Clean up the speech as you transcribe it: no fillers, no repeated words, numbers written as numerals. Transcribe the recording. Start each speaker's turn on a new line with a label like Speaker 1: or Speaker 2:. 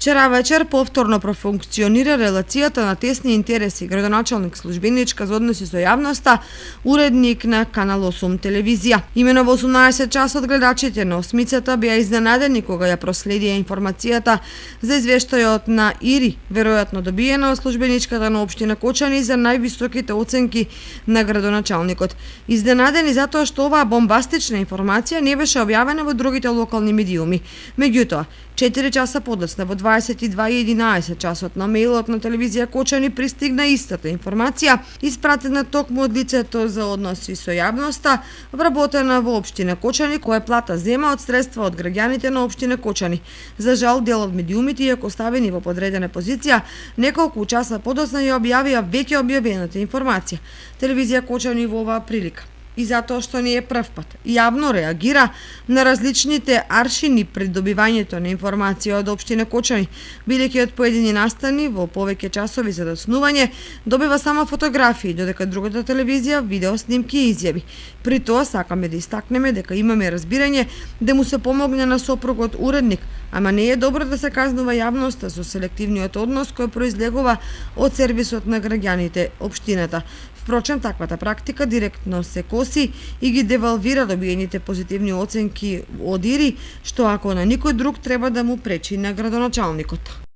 Speaker 1: Вчера вечер повторно профункционира релацијата на тесни интереси градоначалник службеничка за односи со јавноста, уредник на Канал 8 телевизија. Имено во 18 часот гледачите на осмицата беа изненадени кога ја проследија информацијата за извештајот на Ири, веројатно добиена од службеничката на општина Кочани за највисоките оценки на градоначалникот. Изненадени затоа што оваа бомбастична информација не беше објавена во другите локални медиуми. Меѓутоа, 4 часа подоцна во 22:11 часот на мејлот на телевизија Кочани пристигна истата информација, испратена токму од лицето за односи со јавноста, вработена во општина Кочани, која плата зема од средства од граѓаните на општина Кочани. За жал, дел од медиумите, иако ставени во подредена позиција, неколку часа подоцна ја објавија веќе објавената информација. Телевизија Кочани во оваа прилика, и затоа што не е прв пат, јавно реагира на различните аршини пред добивањето на информација од општина Кочани, бидејќи од поедини настани во повеќе часови за доцнување добива само фотографии, додека другата телевизија видео снимки и изјави. При тоа сакаме да истакнеме дека имаме разбирање да му се помогне на сопругот уредник, ама не е добро да се казнува јавноста со селективниот однос кој произлегува од сервисот на граѓаните општината. Впрочем, таквата практика директно се коси и ги девалвира добиените позитивни оценки од Ири, што ако на никој друг треба да му пречи на градоначалникот.